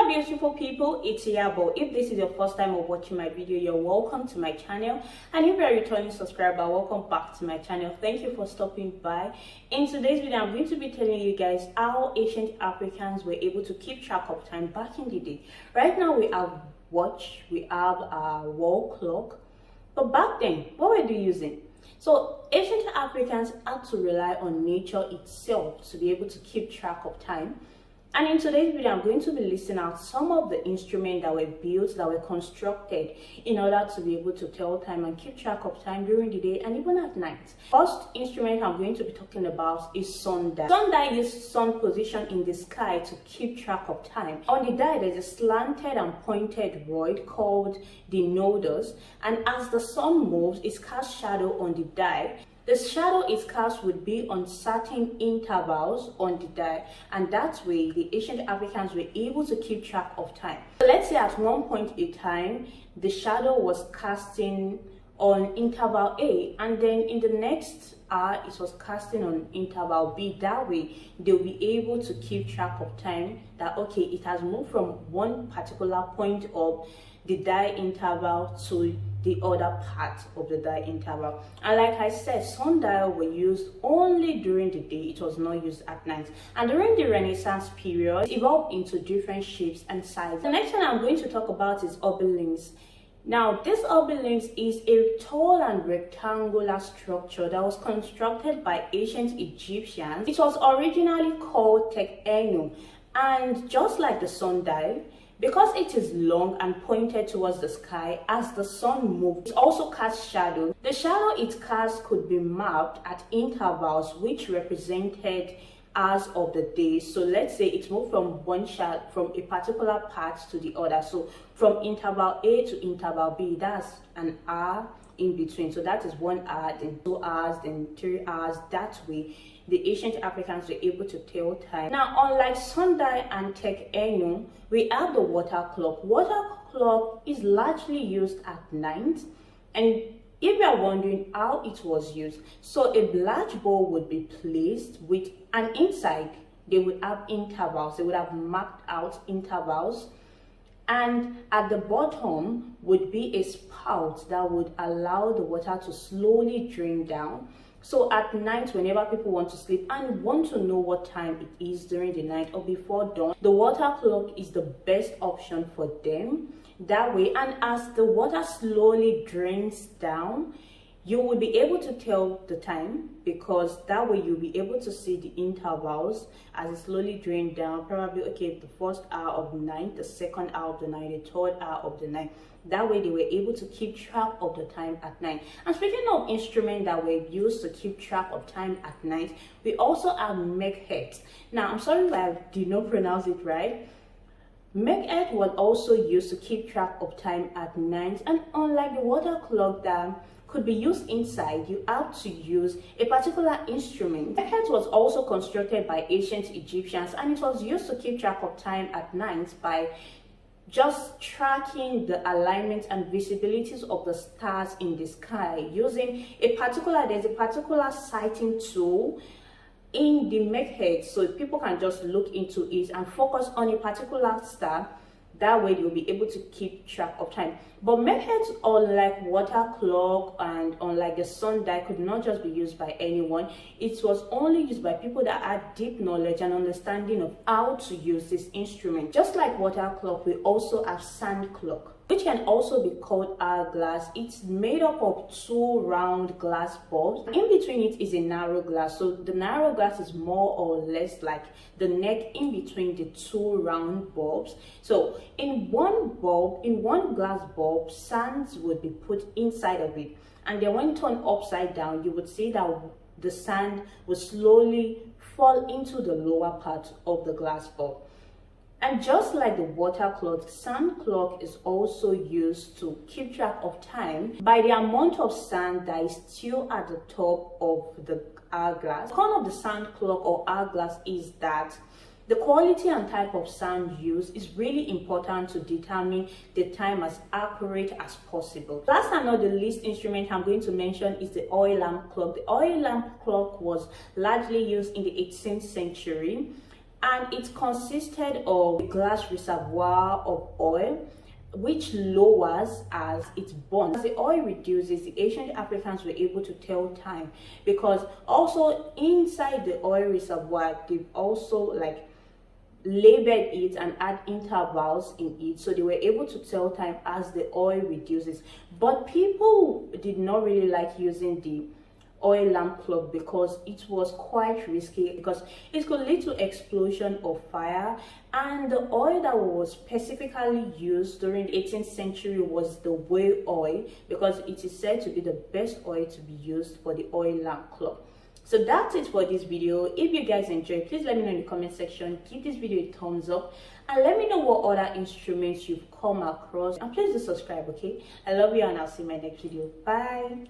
my beautiful people, it's Yabo. If this is your first time of watching my video, you're welcome to my channel, and if you're a returning subscriber, welcome back to my channel. Thank you for stopping by. In today's video, I'm going to be telling you guys how ancient Africans were able to keep track of time back in the day. Right now we have watch, we have a wall clock, but back then what were they using? So ancient Africans had to rely on nature itself to be able to keep track of time. And in today's video, I'm going to be listing out some of the instruments that were built, that were constructed in order to be able to tell time and keep track of time during the day and even at night. First instrument I'm going to be talking about is sundial. Sundial uses sun position in the sky to keep track of time. On the dial, there's a slanted and pointed rod called the nodus, and as the sun moves, it casts shadow on the dial. The shadow it cast would be on certain intervals on the dial, and that way the ancient Africans were able to keep track of time. So let's say at one point in time, the shadow was casting on interval A, and then in the next hour it was casting on interval B. That way they'll be able to keep track of time, that okay, it has moved from one particular point of the dial interval to the other part of the dial interval. And like I said, sundial were used only during the day, it was not used at night. And during the Renaissance period, it evolved into different shapes and sizes. The next one I'm going to talk about is obelisk. Now, this obelisk is a tall and rectangular structure that was constructed by ancient Egyptians. It was originally called Tekenu, and just like the sundial, because it is long and pointed towards the sky, as the sun moves, it also casts shadow. The shadow it casts could be mapped at intervals which represented hours of the day. So let's say it moved from from a particular part to the other. So from interval A to interval B, that's an hour in between. So that is 1 hour, then 2 hours, then 3 hours. That way the ancient Africans were able to tell time. Now, unlike sundial and Tekenu, we have the water clock. Water clock is largely used at night, and if you are wondering how it was used, so a large bowl would be placed with, and inside they would have intervals. They would have marked out intervals, and at the bottom would be a spout that would allow the water to slowly drain down. So at night, whenever people want to sleep and want to know what time it is during the night or before dawn, the water clock is the best option for them. That way, and as the water slowly drains down, you will be able to tell the time, because that way you'll be able to see the intervals as it slowly drains down. Probably, okay, the first hour of the night, the second hour of the night, the third hour of the night. That way they were able to keep track of the time at night. And speaking of instruments that were used to keep track of time at night, we also have Megha. Now, I'm sorry if I did not pronounce it right. Megha was also used to keep track of time at night, and unlike the water clock that could be used inside, you have to use a particular instrument. Megha was also constructed by ancient Egyptians, and it was used to keep track of time at night by just tracking the alignment and visibilities of the stars in the sky using there's a particular sighting tool in the Megha, so people can just look into it and focus on a particular star. That way you'll be able to keep track of time. But Megha, unlike water clock and unlike the sundial, could not just be used by anyone. It was only used by people that had deep knowledge and understanding of how to use this instrument. Just like water clock, we also have sand clock, which can also be called hourglass. It's made up of 2 round glass bulbs. In between it is a narrow glass. So the narrow glass is more or less like the neck in between the 2 round bulbs. So in one glass bulb, sands would be put inside of it. And then when turned upside down, you would see that the sand will slowly fall into the lower part of the glass bulb. And just like the water clock, sand clock is also used to keep track of time by the amount of sand that is still at the top of the hourglass. The point of the sand clock or hourglass is that the quality and type of sand used is really important to determine the time as accurate as possible. Last and not the least instrument I'm going to mention is the oil lamp clock. The oil lamp clock was largely used in the 18th century. and it consisted of a glass reservoir of oil which lowers as it burns. As the oil reduces, the ancient Africans were able to tell time, because also inside the oil reservoir they've also like labeled it and add intervals in it, so they were able to tell time as the oil reduces. But people did not really like using the oil lamp clock because it was quite risky, because it could lead to explosion of fire, and the oil that was specifically used during the 18th century was the whale oil, because it is said to be the best oil to be used for the oil lamp clock. So that's it for this video. If you guys enjoyed, please let me know in the comment section. Give this video a thumbs up and let me know what other instruments you've come across, and please do subscribe. Okay, I love you and I'll see you in my next video. Bye.